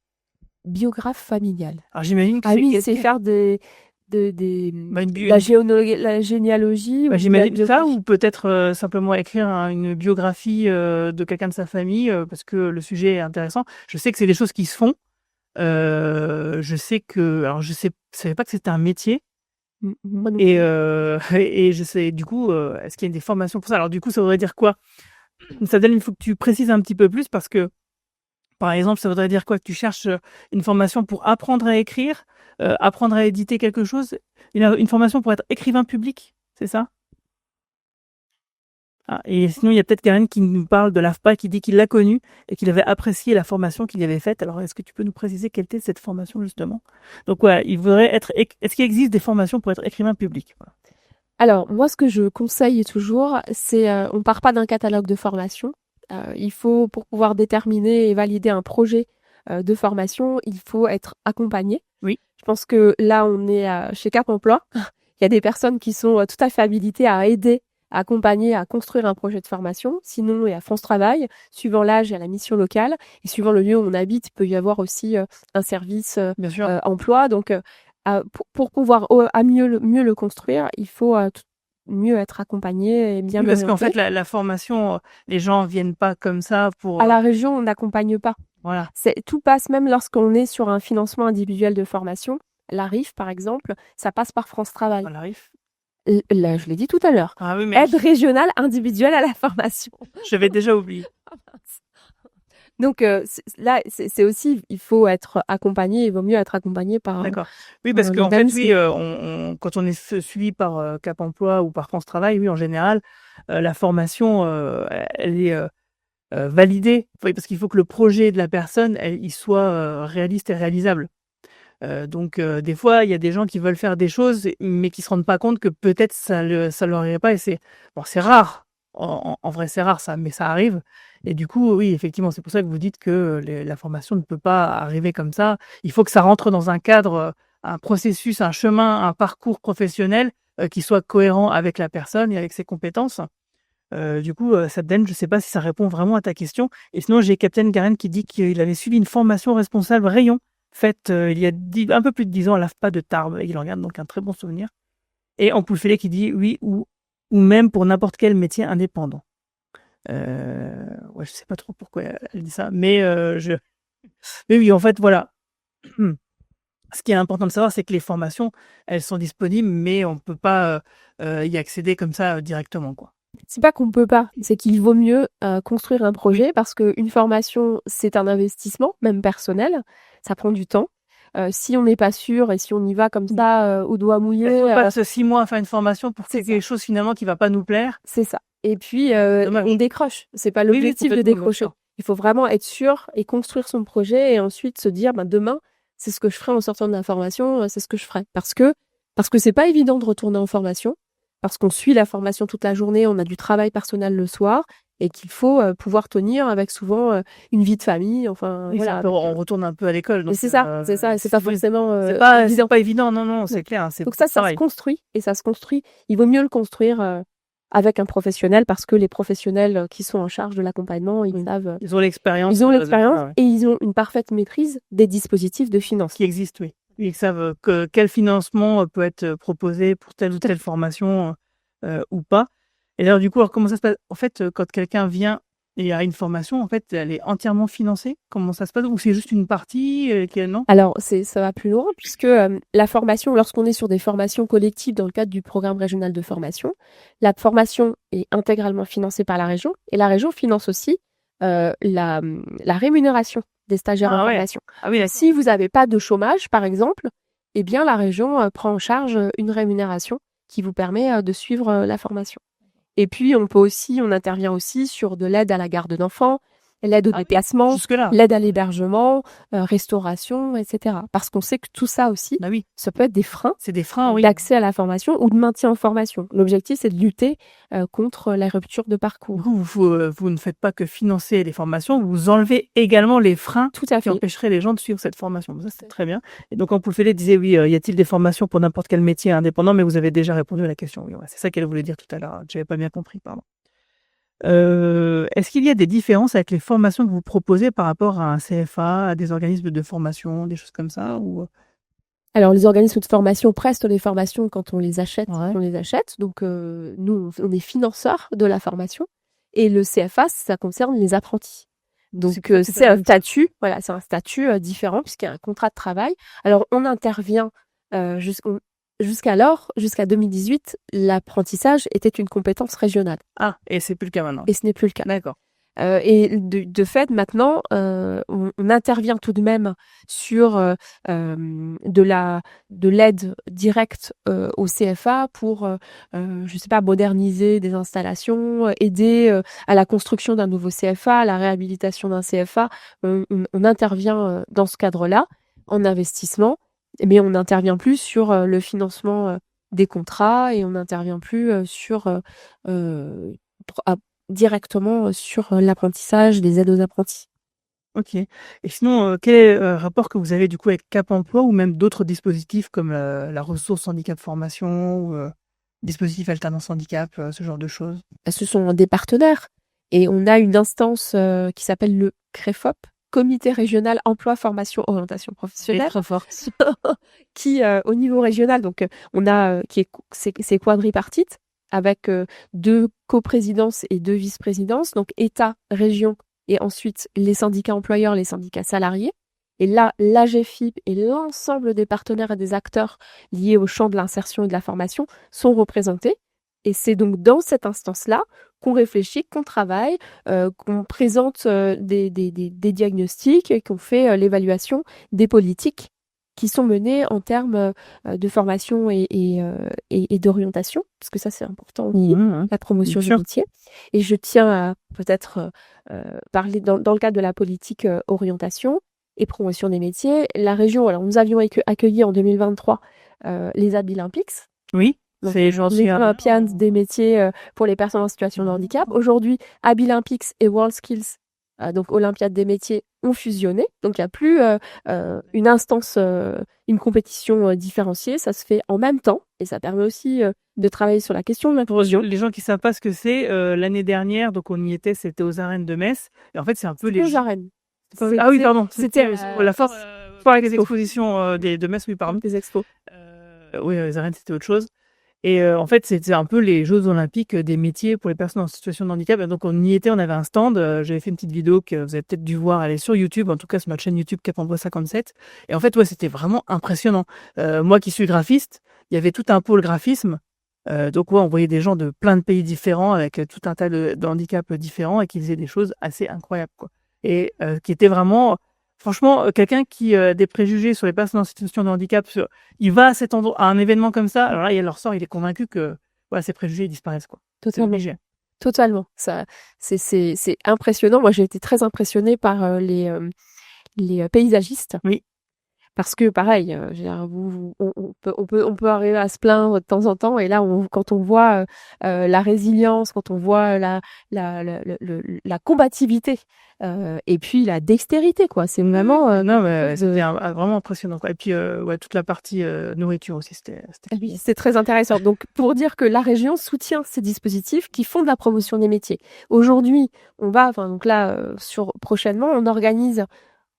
Biographe familial. Alors, j'imagine que c'est faire la généalogie. J'imagine ça, ou peut-être simplement écrire une biographie de quelqu'un de sa famille, parce que le sujet est intéressant. Je sais que c'est des choses qui se font. Je sais que... Alors, je savais pas que c'était un métier. Et je sais, du coup, est-ce qu'il y a des formations pour ça? Alors, du coup, ça voudrait dire quoi? Sadel, il faut que tu précises un petit peu plus, parce que, par exemple, ça voudrait dire quoi? Que tu cherches une formation pour apprendre à écrire, apprendre à éditer quelque chose, une formation pour être écrivain public, c'est ça? Ah, et sinon, il y a peut-être Karen qui nous parle de l'AFPA, qui dit qu'il l'a connue et qu'il avait apprécié la formation qu'il y avait faite. Alors, est-ce que tu peux nous préciser quelle était cette formation, justement? Donc, voilà, est-ce qu'il existe des formations pour être écrivain public? Voilà. Alors, moi, ce que je conseille toujours, c'est on part pas d'un catalogue de formation. Il faut, pour pouvoir déterminer et valider un projet de formation, il faut être accompagné. Oui. Je pense que là, on est chez Cap Emploi. Il y a des personnes qui sont tout à fait habilitées à aider, à accompagner, à construire un projet de formation. Sinon, il y a France Travail, suivant l'âge et la mission locale. Et suivant le lieu où on habite, il peut y avoir aussi un service emploi. Donc, pour pouvoir mieux le construire, il faut mieux être accompagné et bien parce qu'en fait, la formation, les gens viennent pas comme ça pour... À la région, on n'accompagne pas. Voilà. Tout passe, même lorsqu'on est sur un financement individuel de formation. L'ARIF, par exemple, ça passe par France Travail. L'ARIF. Là, je l'ai dit tout à l'heure. Ah oui, mais... Aide régionale individuelle à la formation. J'avais déjà oublié. Donc là, c'est aussi, il faut être accompagné, il vaut mieux être accompagné par... D'accord. Oui, parce qu'en fait, oui, quand on est suivi par Cap Emploi ou par France Travail, oui, en général, la formation, elle est validée. Oui, parce qu'il faut que le projet de la personne, il soit réaliste et réalisable. Donc, des fois, il y a des gens qui veulent faire des choses, mais qui se rendent pas compte que peut-être ça leur irait pas. Et c'est rare. En vrai, c'est rare, ça, mais ça arrive. Et du coup, oui, effectivement, c'est pour ça que vous dites que la formation ne peut pas arriver comme ça. Il faut que ça rentre dans un cadre, un processus, un chemin, un parcours professionnel qui soit cohérent avec la personne et avec ses compétences. Du coup, Sabden, je ne sais pas si ça répond vraiment à ta question. Et sinon, j'ai Captain Karen qui dit qu'il avait suivi une formation responsable rayon faite il y a un peu plus de 10 ans à l'AFPA de Tarbes. Et il en garde donc un très bon souvenir. Et Ampoulfélé qui dit oui, ou même pour n'importe quel métier indépendant. Je sais pas trop pourquoi elle dit ça, mais oui, en fait, voilà. Ce qui est important de savoir, c'est que les formations, elles sont disponibles, mais on peut pas y accéder comme ça directement, quoi. C'est pas qu'on peut pas, c'est qu'il vaut mieux construire un projet, parce qu'une formation, c'est un investissement, même personnel, ça prend du temps. Si on n'est pas sûr et si on y va comme ça au doigt mouillé... On passe 6 mois à faire une formation pour quelque chose finalement qui va pas nous plaire. C'est ça. Et puis, on décroche. C'est pas l'objectif de décrocher. Il faut vraiment être sûr et construire son projet et ensuite se dire, demain, c'est ce que je ferai en sortant de la formation, c'est ce que je ferai. Parce que c'est pas évident de retourner en formation, parce qu'on suit la formation toute la journée, on a du travail personnel le soir, et qu'il faut pouvoir tenir avec souvent une vie de famille. Enfin, oui, voilà. On retourne un peu à l'école. C'est ça. C'est pas forcément évident. C'est pas évident, non, c'est clair. Donc ça se construit, et ça se construit. Il vaut mieux le construire avec un professionnel, parce que les professionnels qui sont en charge de l'accompagnement, ils savent... Ils ont l'expérience. Et ils ont une parfaite maîtrise des dispositifs de finance. Qui existent, oui. Ils savent quel financement peut être proposé pour telle ou telle formation ou pas. Et d'ailleurs, du coup, alors, comment ça se passe? En fait, quand quelqu'un vient et a une formation, en fait, elle est entièrement financée? Comment ça se passe? Ou c'est juste une partie non? Alors, ça va plus loin, puisque la formation, lorsqu'on est sur des formations collectives dans le cadre du programme régional de formation, la formation est intégralement financée par la région, et la région finance aussi la rémunération des stagiaires en formation. Ah oui, si vous n'avez pas de chômage, par exemple, eh bien, la région prend en charge une rémunération qui vous permet de suivre la formation. Et puis, on intervient aussi sur de l'aide à la garde d'enfants, l'aide au déplacement, Jusque-là. l'aide à l'hébergement, restauration, etc. Parce qu'on sait que tout ça aussi, Bah oui, ça peut être des freins c'est des freins, oui. d'accès à la formation ou de maintien en formation. L'objectif, c'est de lutter contre la rupture de Du parcours. coup, vous ne faites pas que financer les formations, vous enlevez également les freins Tout à qui fait. empêcheraient les gens de suivre cette formation. Ça, c'est très bien. Et donc, Ampoule disait, oui, y a-t-il des formations pour n'importe quel métier indépendant? Mais vous avez déjà répondu à la question. Oui, ouais, c'est ça qu'elle voulait dire tout à l'heure. J'avais pas bien compris, pardon. Est-ce qu'il y a des différences avec les formations que vous proposez par rapport à un CFA, à des organismes de formation, des choses comme ça ou... Alors, les organismes de formation prestent les formations quand on les achète. Ouais. On les achète. Donc, nous, on est financeurs de la formation. Et le CFA, ça concerne les apprentis. Donc, C'est pas c'est la un même statut, voilà, c'est un statut différent puisqu'il y a un contrat de travail. Alors, on intervient jusqu'alors, jusqu'à 2018, l'apprentissage était une compétence régionale. Ah, et c'est plus le cas maintenant. Et ce n'est plus le cas. D'accord. Et de fait, maintenant, on intervient tout de même sur de l'aide directe au CFA pour, je sais pas, moderniser des installations, aider à la construction d'un nouveau CFA, à la réhabilitation d'un CFA. On intervient dans ce cadre-là, en investissement, mais on n'intervient plus sur le financement des contrats et on n'intervient plus directement sur l'apprentissage, des aides aux apprentis. Ok. Et sinon, quel est le rapport que vous avez du coup avec Cap Emploi ou même d'autres dispositifs comme la ressource handicap formation ou dispositif alternance handicap, ce genre de choses? Ce sont des partenaires et on a une instance qui s'appelle le CREFOP, Comité régional emploi, formation, orientation Elle est professionnelle, très forte. qui au niveau régional, donc on a c'est quadripartite avec 2 coprésidences et 2 vice-présidences, donc État, région et ensuite les syndicats employeurs, les syndicats salariés. Et là, l'AGFIP et l'ensemble des partenaires et des acteurs liés au champ de l'insertion et de la formation sont représentés. Et c'est donc dans cette instance-là qu'on réfléchit, qu'on travaille, qu'on présente des diagnostics et qu'on fait l'évaluation des politiques qui sont menées en termes de formation et d'orientation, parce que ça c'est important aussi, la promotion Bien du sûr. métier. Et je tiens à peut-être parler dans le cadre de la politique orientation et promotion des métiers. La région, alors nous avions accueilli en 2023 les Abilympics. Oui, Donc, c'est gentil. les Olympiades des métiers pour les personnes en situation de handicap. Aujourd'hui, Abilympics et WorldSkills, donc Olympiade des métiers, ont fusionné. Donc, il n'y a plus une instance, une compétition différenciée. Ça se fait en même temps et ça permet aussi de travailler sur la question de l'inclusion. Les gens qui savent pas ce que c'est, l'année dernière, donc on y était, c'était aux arènes de Metz. Et en fait, c'est un peu Les arènes. Ah oui, pardon. C'était la force. Foire Les Expo. expositions de Metz, oui, pardon. Des expos. Oui, les arènes, c'était autre chose. Et en fait, c'était un peu les Jeux olympiques des métiers pour les personnes en situation de handicap. Et donc, on y était, on avait un stand. J'avais fait une petite vidéo que vous avez peut-être dû voir. Elle est sur YouTube, en tout cas sur notre chaîne YouTube Cap Emploi 57. Et en fait, ouais, c'était vraiment impressionnant. Moi qui suis graphiste, il y avait tout un pôle graphisme. Donc, ouais, on voyait des gens de plein de pays différents avec tout un tas de handicaps différents et qui faisaient des choses assez incroyables, quoi. Et qui étaient vraiment... Franchement, quelqu'un qui a des préjugés sur les personnes en situation de handicap, il va à cet endroit, à un événement comme ça, alors là, il ressort, il est convaincu que voilà, ces préjugés ils disparaissent, quoi. C'est Totalement. obligé. Totalement. Ça, c'est impressionnant. Moi, j'ai été très impressionnée par les paysagistes. Oui. Parce que pareil, je veux dire, on peut arriver à se plaindre de temps en temps, et là, quand on voit la résilience, quand on voit la combativité, et puis la dextérité, quoi. C'est vraiment Non, mais c'était vraiment impressionnant, quoi. Et puis, ouais, toute la partie nourriture aussi, c'était oui, c'est très intéressant. Donc, pour dire que la région soutient ces dispositifs qui font de la promotion des métiers. Aujourd'hui, donc là, prochainement, on organise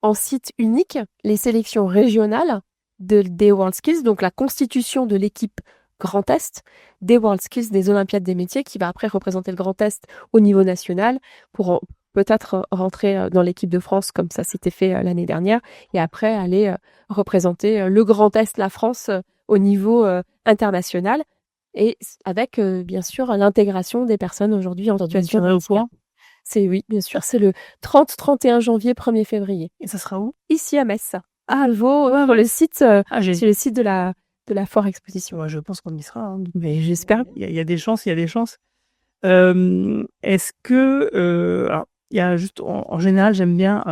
en site unique les sélections régionales des WorldSkills, donc la constitution de l'équipe Grand Est des WorldSkills des Olympiades des métiers, qui va après représenter le Grand Est au niveau national pour peut-être rentrer dans l'équipe de France comme ça s'était fait l'année dernière, et après aller représenter le Grand Est, la France, au niveau international, et avec bien sûr l'intégration des personnes aujourd'hui en situation de handicap. Oui, bien sûr, c'est le 30-31 janvier, 1er février. Et ça sera où? Ici à Metz. À Alvaux, sur le site, sur le site de la Foire Exposition. Ouais, je pense qu'on y sera, hein. Mais j'espère. Il y a des chances, il y a des chances. Est-ce que... alors, il y a juste, en général, j'aime bien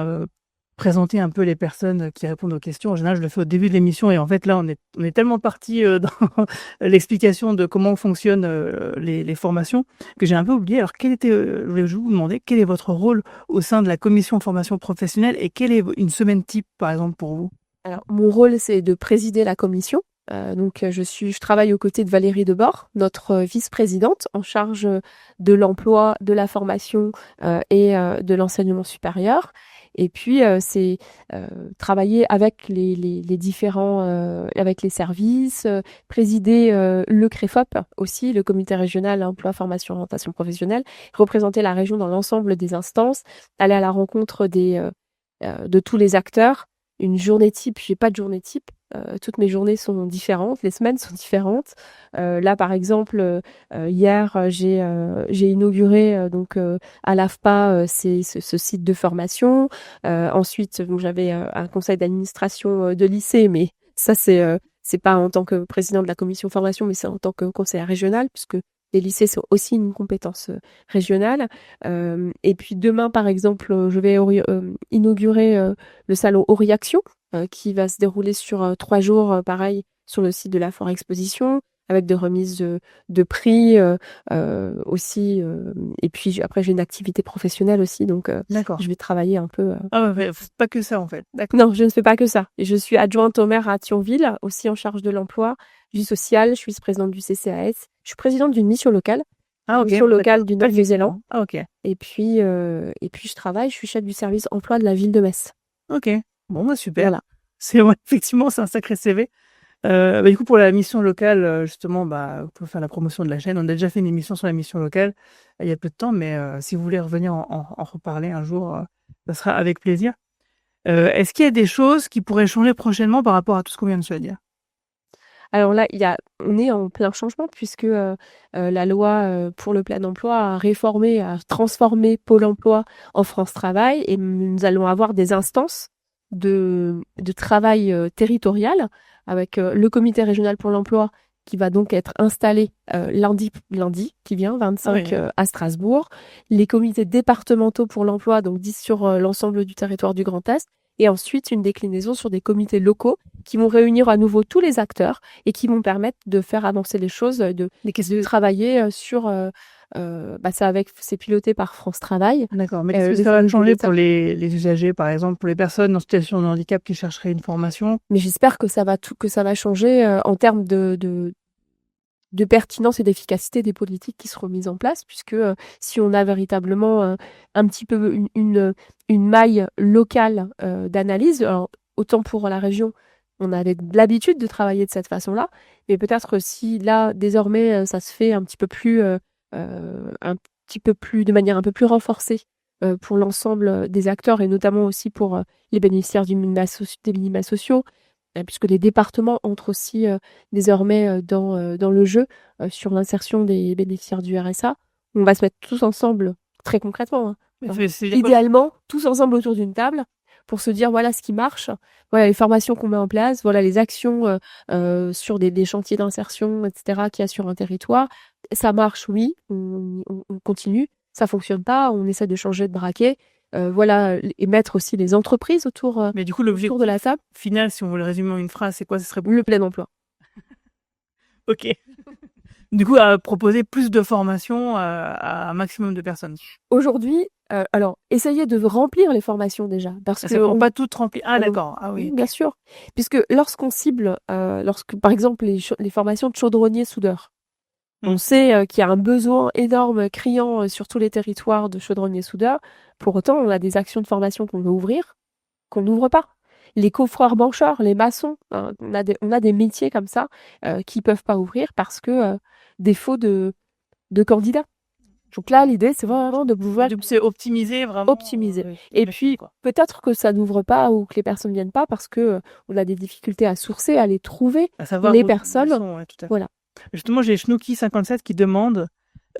présenter un peu les personnes qui répondent aux questions. En général, je le fais au début de l'émission et en fait, là, on est tellement parti dans l'explication de comment fonctionnent les formations que j'ai un peu oublié. Alors, je voulais vous demander, quel est votre rôle au sein de la commission formation professionnelle et quelle est une semaine type, par exemple, pour vous? Alors, mon rôle, c'est de présider la commission. Je travaille aux côtés de Valérie Debord, notre vice-présidente en charge de l'emploi, de la formation et de l'enseignement supérieur. Et puis, c'est travailler avec les différents, avec les services, présider le CREFOP aussi, le Comité régional emploi, formation, orientation professionnelle, représenter la région dans l'ensemble des instances, aller à la rencontre de tous les acteurs. Une journée type, j'ai pas de journée type. Toutes mes journées sont différentes, les semaines sont différentes. Là, par exemple, hier, j'ai inauguré donc à l'AFPA ce site de formation. Ensuite, j'avais un conseil d'administration de lycée, mais ça c'est pas en tant que président de la commission formation, mais c'est en tant que conseillère régionale, puisque les lycées sont aussi une compétence régionale. Et puis demain, par exemple, je vais inaugurer le salon Auriaction, qui va se dérouler sur 3 jours, pareil, sur le site de la Foire Exposition, avec des remises de prix aussi. Et puis après, j'ai une activité professionnelle aussi, donc D'accord. je vais travailler un peu. Ah ouais, pas que ça en fait. D'accord. Non, je ne fais pas que ça. Et je suis adjointe au maire à Thionville, aussi en charge de l'emploi, du social. Je suis vice-présidente du CCAS. Je suis présidente d'une mission locale. Ah ok. Mission locale du Nouvelle-Zélande. Ah ok. Et puis je travaille. Je suis chef du service emploi de la ville de Metz. Ok. Bon, bah super. Voilà. Effectivement, c'est un sacré CV. Du coup, pour la mission locale, justement, pour faire la promotion de la chaîne, on a déjà fait une émission sur la mission locale il y a peu de temps, mais si vous voulez revenir en reparler un jour, ça sera avec plaisir. Est-ce qu'il y a des choses qui pourraient changer prochainement par rapport à tout ce qu'on vient de se dire? Alors là, on est en plein changement puisque la loi pour le plein emploi a transformé Pôle emploi en France Travail et nous allons avoir des instances de travail territorial avec le comité régional pour l'emploi qui va donc être installé lundi qui vient, 25 à Strasbourg, les comités départementaux pour l'emploi, donc 10 sur l'ensemble du territoire du Grand Est, et ensuite une déclinaison sur des comités locaux qui vont réunir à nouveau tous les acteurs et qui vont permettre de faire avancer les choses, de travailler sur... c'est piloté par France Travail. D'accord, mais qu'est-ce que ça va changer pour les usagers, par exemple, pour les personnes en situation de handicap qui chercheraient une formation? Mais j'espère que ça va changer en termes de pertinence et d'efficacité des politiques qui seront mises en place, puisque si on a véritablement un petit peu une maille locale d'analyse, alors, autant pour la région, on a l'habitude de travailler de cette façon-là, mais peut-être si là, désormais, ça se fait un petit peu plus, de manière un peu plus renforcée pour l'ensemble des acteurs et notamment aussi pour les bénéficiaires des minima sociaux, puisque les départements entrent aussi désormais dans le jeu sur l'insertion des bénéficiaires du RSA. On va se mettre tous ensemble, très concrètement, idéalement, tous ensemble autour d'une table pour se dire voilà ce qui marche, voilà les formations qu'on met en place, voilà les actions sur des chantiers d'insertion, etc. qu'il y a sur un territoire. Ça marche, oui, on continue. Ça fonctionne pas, on essaie de changer de braquet. Et mettre aussi les entreprises autour, mais du coup, l'objectif de la table. Final, si on veut le résumer en une phrase, c'est quoi? Ce serait le plein emploi. Ok. Du coup, à proposer plus de formations à un maximum de personnes. Aujourd'hui, alors, essayez de remplir les formations déjà. Parce que on pas toutes remplies. Ah, d'accord. Ah oui. Bien sûr. Puisque lorsqu'on cible, par exemple, les formations de chaudronniers soudeurs, on sait qu'il y a un besoin énorme, criant sur tous les territoires de chaudronniers soudeurs. Pour autant, on a des actions de formation qu'on veut ouvrir, qu'on n'ouvre pas. Les coffreurs bancheurs, les maçons, on a des métiers comme ça qui peuvent pas ouvrir parce que défaut de candidats. Donc là, l'idée, c'est vraiment de pouvoir... C'est optimiser, vraiment. Optimiser. Et puis, peut-être que ça n'ouvre pas ou que les personnes viennent pas parce que on a des difficultés à sourcer, à les trouver, à savoir les personnes. Voilà. Justement, j'ai Schnooky57 qui demande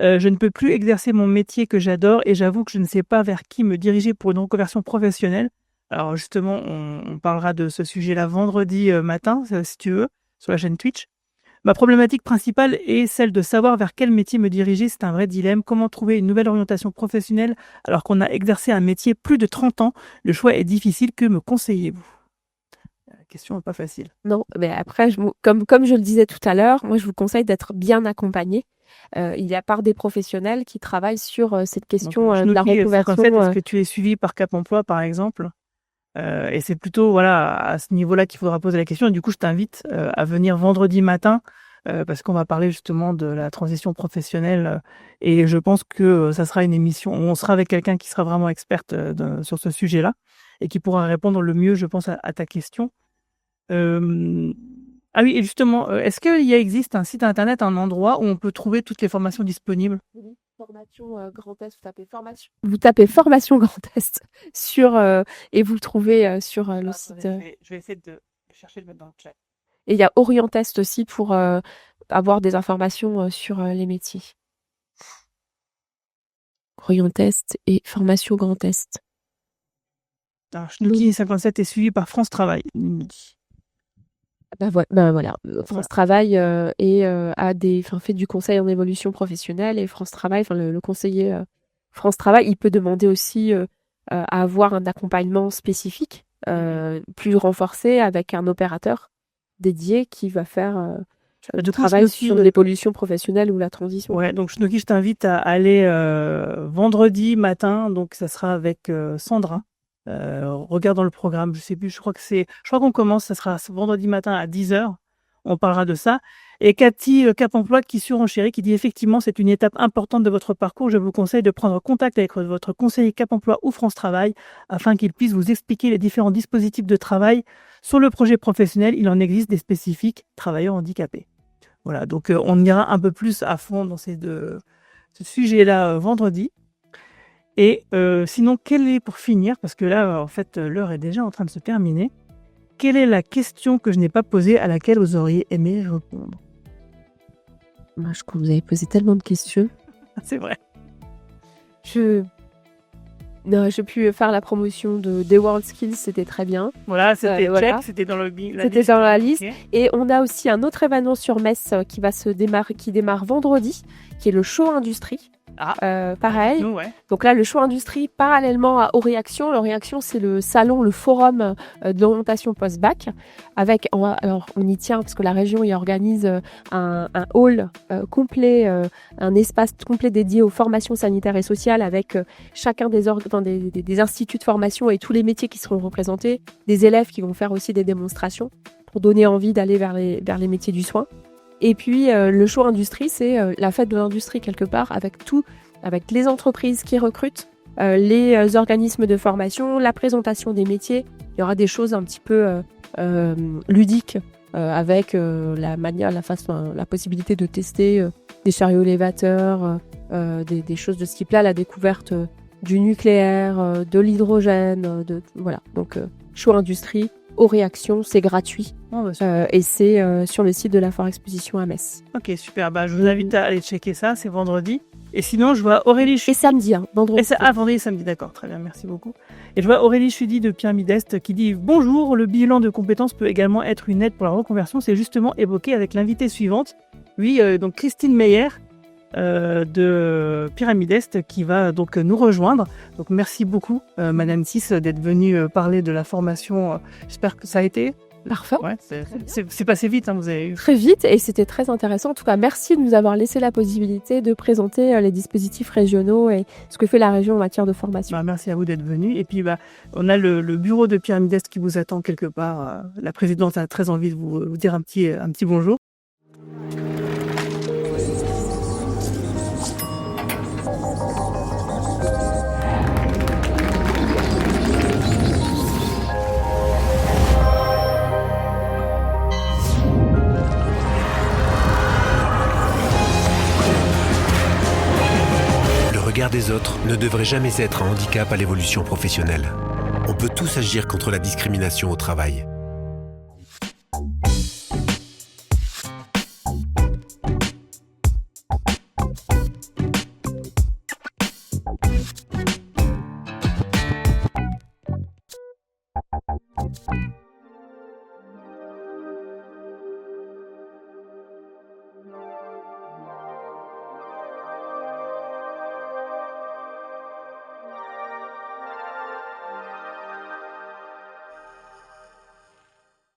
je ne peux plus exercer mon métier que j'adore et j'avoue que je ne sais pas vers qui me diriger pour une reconversion professionnelle. Alors justement, on parlera de ce sujet-là vendredi matin, si tu veux, sur la chaîne Twitch. Ma problématique principale est celle de savoir vers quel métier me diriger. C'est un vrai dilemme. Comment trouver une nouvelle orientation professionnelle alors qu'on a exercé un métier plus de 30 ans? Le choix est difficile. Que me conseillez-vous? La question n'est pas facile. Non, mais après, comme je le disais tout à l'heure, moi je vous conseille d'être bien accompagné. Il y a par des professionnels qui travaillent sur cette question de la reconversion. Est-ce que tu es suivi par Cap Emploi, par exemple? Et c'est plutôt voilà, à ce niveau-là qu'il faudra poser la question. Et du coup, je t'invite à venir vendredi matin parce qu'on va parler justement de la transition professionnelle. Et je pense que ça sera une émission où on sera avec quelqu'un qui sera vraiment experte sur ce sujet-là et qui pourra répondre le mieux, je pense, à ta question. Ah oui, et justement, est-ce qu'il existe un site internet, un endroit où on peut trouver toutes les formations disponibles? Formation Grand Est, vous tapez formation Grand Est et vous le trouvez sur le site. Je vais essayer de chercher de le mettre dans le chat. Et il y a Orientest aussi pour avoir des informations sur les métiers. Orientest et formation Grand Est. Alors, Chnouki 57 est suivi par France Travail, il me dit. Voilà. France Travail fait du conseil en évolution professionnelle, et France Travail, le conseiller France Travail, il peut demander aussi à avoir un accompagnement spécifique, plus renforcé, avec un opérateur dédié qui va faire du travail sur l'évolution professionnelle ou la transition. Ouais, donc Chnouki, je t'invite à aller vendredi matin, donc ça sera avec Sandra. Regarde dans le programme, je sais plus, je crois qu'on commence, ça sera vendredi matin à 10h, on parlera de ça. Et Cathy Cap Emploi qui surenchérit, qui dit effectivement c'est une étape importante de votre parcours, je vous conseille de prendre contact avec votre conseiller Cap Emploi ou France Travail afin qu'il puisse vous expliquer les différents dispositifs de travail. Sur le projet professionnel, il en existe des spécifiques travailleurs handicapés. Voilà, donc on ira un peu plus à fond dans ce sujet-là vendredi. Et sinon, pour finir, parce que là, en fait, l'heure est déjà en train de se terminer, quelle est la question que je n'ai pas posée à laquelle vous auriez aimé répondre? Moi, je crois que vous avez posé tellement de questions. C'est vrai. J'ai pu faire la promotion des World Skills, c'était très bien. Voilà, c'était check, c'était dans la liste. Okay. Et on a aussi un autre événement sur Metz qui démarre vendredi, qui est le show industrie. Pareil. Nous, ouais. Donc là, le show industrie, parallèlement à Auréaction. L'Auréaction, c'est le salon, le forum de l'orientation post-bac. Alors, on y tient parce que la région y organise un hall complet, un espace complet dédié aux formations sanitaires et sociales, avec chacun des instituts de formation et tous les métiers qui seront représentés, des élèves qui vont faire aussi des démonstrations pour donner envie d'aller vers les métiers du soin. Et puis, le show industrie, c'est la fête de l'industrie quelque part, avec les entreprises qui recrutent, les organismes de formation, la présentation des métiers. Il y aura des choses un petit peu ludiques, avec la possibilité de tester des chariots élévateurs, des choses de ce type-là, la découverte du nucléaire, de l'hydrogène, voilà. Donc, show industrie. Auréaction, c'est gratuit et c'est sur le site de la Foire Exposition à Metz. Ok, super. Je vous invite à aller checker ça, c'est vendredi. Et sinon, je vois Aurélie Et samedi, vendredi. Vendredi et samedi, d'accord, très bien, merci beaucoup. Et je vois Aurélie Chudi de Pyramide Est qui dit « Bonjour, le bilan de compétences peut également être une aide pour la reconversion. C'est justement évoqué avec l'invitée suivante. » Oui, donc Christine Meyer de Pyramide Est qui va donc nous rejoindre. Donc merci beaucoup Madame Tis d'être venue parler de la formation. J'espère que ça a été parfait. Ouais, c'est passé vite, vous avez eu. Très vite, et c'était très intéressant. En tout cas, merci de nous avoir laissé la possibilité de présenter les dispositifs régionaux et ce que fait la région en matière de formation. Merci à vous d'être venu. Et puis on a le bureau de Pyramide Est qui vous attend quelque part. La présidente a très envie de vous dire un petit bonjour. Le regard des autres ne devrait jamais être un handicap à l'évolution professionnelle. On peut tous agir contre la discrimination au travail.